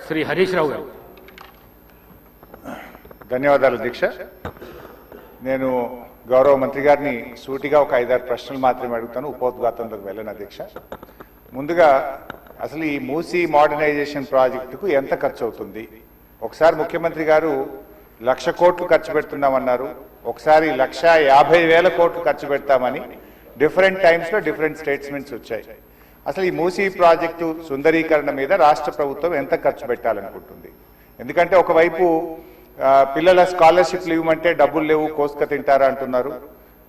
శ్రీ హరీష్ రావు గారు. ధన్యవాదాలు అధ్యక్ష. నేను గౌరవ మంత్రి గారిని సూటిగా ఒక 5-6 ప్రశ్నలు మాత్రమే అడుగుతాను, ఉపోద్ఘాతంలోకి వెళ్ళను అధ్యక్ష. ముందుగా అసలు ఈ మూసీ మోడర్నైజేషన్ ప్రాజెక్టుకు ఎంత ఖర్చు అవుతుంది? ఒకసారి ముఖ్యమంత్రి గారు 1,00,000 కోట్లు ఖర్చు పెడుతున్నామన్నారు, ఒకసారి 1,50,000 కోట్లు ఖర్చు పెడతామని డిఫరెంట్ టైమ్స్లో డిఫరెంట్ స్టేట్మెంట్స్ వచ్చాయి. అసలు ఈ మూసీ ప్రాజెక్టు సుందరీకరణ మీద రాష్ట్ర ప్రభుత్వం ఎంత ఖర్చు పెట్టాలనుకుంటుంది? ఎందుకంటే ఒకవైపు పిల్లల స్కాలర్షిప్లు ఇవ్వమంటే డబ్బులు లేవు, కోసుక తింటారా అంటున్నారు,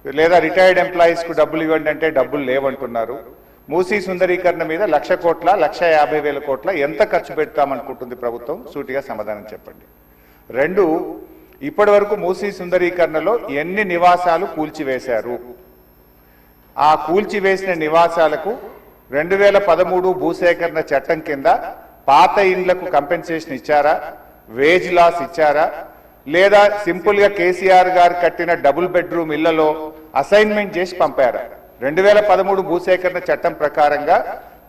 లేదా రిటైర్డ్ ఎంప్లాయీస్కు డబ్బులు ఇవ్వండి అంటే డబ్బులు లేవంటున్నారు. మూసీ సుందరీకరణ మీద 1,00,000 కోట్ల 1,50,000 కోట్ల ఎంత ఖర్చు పెడతామనుకుంటుంది ప్రభుత్వం? సూటిగా సమాధానం చెప్పండి. 2, ఇప్పటి వరకు మూసీ సుందరీకరణలో ఎన్ని నివాసాలు కూల్చివేశారు? ఆ కూల్చివేసిన నివాసాలకు 2013 భూసేకరణ చట్టం కింద పాత ఇండ్లకు కంపెన్సేషన్ ఇచ్చారా, వేజ్ లాస్ ఇచ్చారా, లేదా సింపుల్ గా కేసీఆర్ గారు కట్టిన డబుల్ బెడ్రూమ్ ఇళ్లలో అసైన్మెంట్ చేసి పంపారా? 2013 భూసేకరణ చట్టం ప్రకారంగా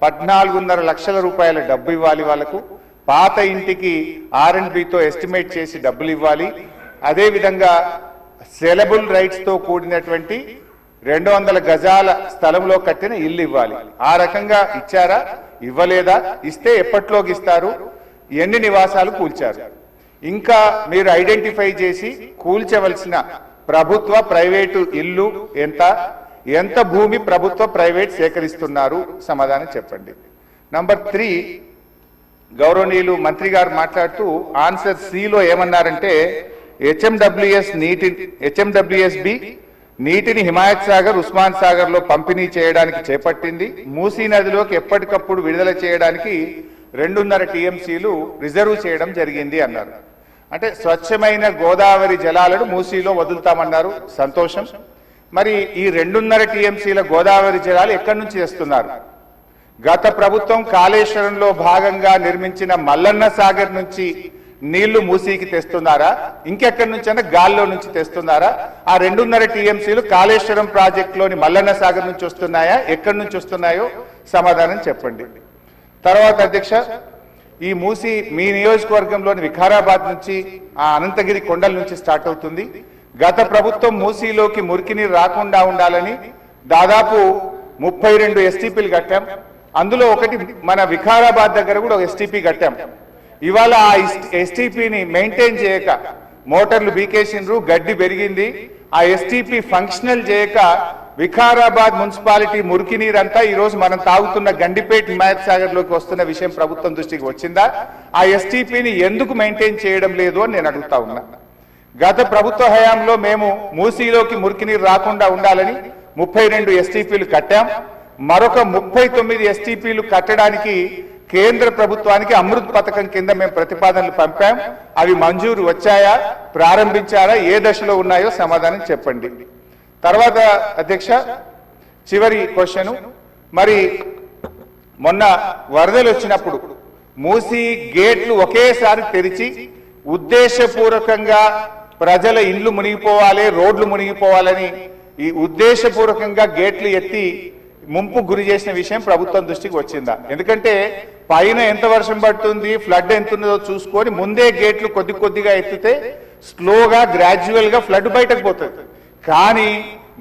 14.5 లక్షల రూపాయల డబ్బు ఇవ్వాలి వాళ్ళకు, పాత ఇంటికి R&Bతో ఎస్టిమేట్ చేసి డబ్బులు ఇవ్వాలి, అదేవిధంగా సెలబుల్ రైట్స్ తో కూడినటువంటి 200 గజాల స్థలంలో కట్టిన ఇల్లు ఇవ్వాలి. ఆ రకంగా ఇచ్చారా, ఇవ్వలేదా, ఇస్తే ఎప్పట్లోకి ఇస్తారు, ఎన్ని నివాసాలు కూల్చారు? ఇంకా మీరు ఐడెంటిఫై చేసి కూల్చవలసిన ప్రభుత్వ ప్రైవేటు ఇల్లు ఎంత భూమి ప్రభుత్వ ప్రైవేట్ సేకరిస్తున్నారు? సమాధానం చెప్పండి. నంబర్ 3, గౌరవనీయులు మంత్రి గారు మాట్లాడుతూ ఆన్సర్ సిలో ఏమన్నారంటే హెచ్ఎండబ్ల్యూఎస్బి నీటిని హిమాయత్ సాగర్, ఉస్మాన్ సాగర్ లో పంపిణీ చేయడానికి చేపట్టింది. మూసీ నదిలోకి ఎప్పటికప్పుడు విడుదల చేయడానికి 2.5 టీఎంసీలు రిజర్వ్ చేయడం జరిగింది అన్నారు. అంటే స్వచ్ఛమైన గోదావరి జలాలను మూసీలో వదులుతామన్నారు, సంతోషం. మరి ఈ 2.5 టీఎంసీల గోదావరి జలాలు ఎక్కడి నుంచి తెస్తున్నారు? గత ప్రభుత్వం కాళేశ్వరంలో భాగంగా నిర్మించిన మల్లన్న సాగర్ నుంచి నీళ్లు మూసీకి తెస్తున్నారా, ఇంకెక్కడి నుంచైనా గాల్లో నుంచి తెస్తున్నారా? ఆ 2.5 టీఎంసీలు కాళేశ్వరం ప్రాజెక్టులోని మల్లన్న సాగర్ నుంచి వస్తున్నాయా, ఎక్కడి నుంచి వస్తున్నాయో సమాధానం చెప్పండి. తర్వాత అధ్యక్ష, ఈ మూసీ మీ నియోజకవర్గంలోని వికారాబాద్ నుంచి ఆ అనంతగిరి కొండల నుంచి స్టార్ట్ అవుతుంది. గత ప్రభుత్వం మూసీలోకి మురికి నీరు రాకుండా ఉండాలని దాదాపు 32 ఎస్టీపీలు కట్టాం. అందులో ఒకటి మన వికారాబాద్ దగ్గర కూడా ఒక ఎస్టీపీ కట్టాం. ఇవాళ ఆ ఎస్టీపీని మెయింటైన్ చేయక మోటార్లు బీకేసిండ్రు, గడ్డి పెరిగింది. ఆ ఎస్టీపీ ఫంక్షనల్ చేయక వికారాబాద్ మున్సిపాలిటీ మురికి నీరంతా ఈ రోజు మనం తాగుతున్న గండిపేట హిమాయత్ సాగర్ లోకి వస్తున్న విషయం ప్రభుత్వం దృష్టికి వచ్చిందా? ఆ ఎస్టీపీని ఎందుకు మెయింటైన్ చేయడం లేదు అని నేను అడుగుతా ఉన్నా. గత ప్రభుత్వ హయాంలో మేము మూసీలోకి మురికి నీరు రాకుండా ఉండాలని 32 ఎస్టీపీలు కట్టాం. మరొక 39 ఎస్టీపీలు కట్టడానికి కేంద్ర ప్రభుత్వానికి అమృత్ పథకం కింద మేము ప్రతిపాదనలు పంపాం. అవి మంజూరు వచ్చాయా, ప్రారంభించారా, ఏ దశలో ఉన్నాయో సమాధానం చెప్పండి. తర్వాత అధ్యక్ష, చివరి క్వశ్చన్, మరి మొన్న వరదలు వచ్చినప్పుడు మూసీ గేట్లు ఒకేసారి తెరిచి ఉద్దేశపూర్వకంగా ప్రజల ఇండ్లు మునిగిపోవాలి, రోడ్లు మునిగిపోవాలని ఈ ఉద్దేశపూర్వకంగా గేట్లు ఎత్తి ముంపు గురి చేసిన విషయం ప్రభుత్వం దృష్టికి వచ్చిందా? ఎందుకంటే పైన ఎంత వర్షం పడుతుంది, ఫ్లడ్ ఎంత ఉన్నదో చూసుకొని ముందే గేట్లు కొద్దిగా ఎత్తితే స్లోగా గ్రాడ్యువల్ గా ఫ్లడ్ బయటకు పోతుంది. కానీ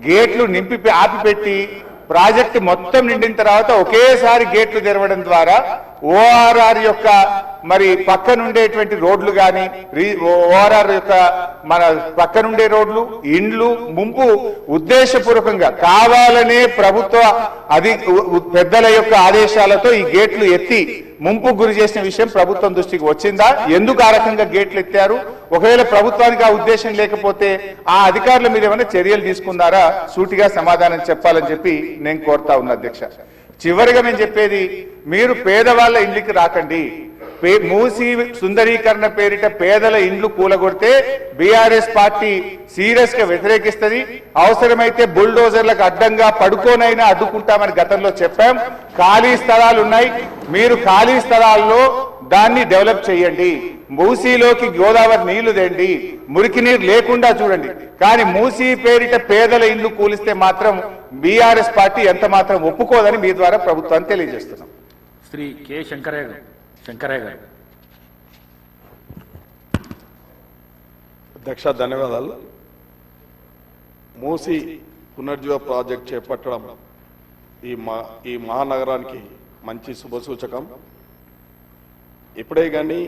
గేట్లు నింపి ఆపిపెట్టి ప్రాజెక్టు మొత్తం నిండిన తర్వాత ఒకేసారి గేట్లు తెరవడం ద్వారా ఓఆర్ఆర్ యొక్క మరి పక్కనుండేటువంటి రోడ్లు కానీ ఓఆర్ఆర్ యొక్క మన పక్కనుండే రోడ్లు, ఇండ్లు ముంపు ఉద్దేశపూర్వకంగా కావాలనే ప్రభుత్వ పెద్దల యొక్క ఆదేశాలతో ఈ గేట్లు ఎత్తి ముంపు గురి చేసిన విషయం ప్రభుత్వం దృష్టికి వచ్చిందా? ఎందుకు ఆ రకంగా గేట్లు ఎత్తారు? ఒకవేళ ప్రభుత్వానికి ఆ ఉద్దేశం లేకపోతే ఆ అధికారుల మీద ఏమైనా చర్యలు తీసుకున్నారా? సూటిగా సమాధానం చెప్పాలని చెప్పి నేను కోరుతా ఉన్నా అధ్యక్ష. చివరిగా నేను చెప్పేది, మీరు పేదవాళ్ళ ఇంటికి రాకండి. మూసీ సుందరీకరణ పేరిట పేదల ఇండ్లు కూలగొడితే బీఆర్ఎస్ పార్టీ సీరియస్ గా వ్యతిరేకిస్తుంది. అవసరమైతే బుల్డోజర్లకు అడ్డంగా పడుకోనైనా అడ్డుకుంటామని గతంలో చెప్పాం. ఖాళీ స్థలాలు ఉన్నాయి, మీరు ఖాళీ స్థలాల్లో దాన్ని డెవలప్ చేయండి. మూసీలోకి గోదావరి నీళ్లు తెండి, మురికి నీరు లేకుండా చూడండి. కానీ మూసీ పేరిట పేదల ఇండ్లు కూలిస్తే మాత్రం బీఆర్ఎస్ పార్టీ ఎంత మాత్రం ఒప్పుకోదని మీ ద్వారా ప్రభుత్వాన్ని తెలియజేస్తున్నాం. శ్రీ కె శంకరయ్య గారు. అధ్యక్ష ధన్యవాదాలు. మూసి పునర్జీవ ప్రాజెక్ట్ చేపట్టడం ఈ మహానగరానికి మంచి శుభసూచకం. ఇప్పుడే కానీ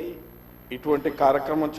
ఇటువంటి కార్యక్రమం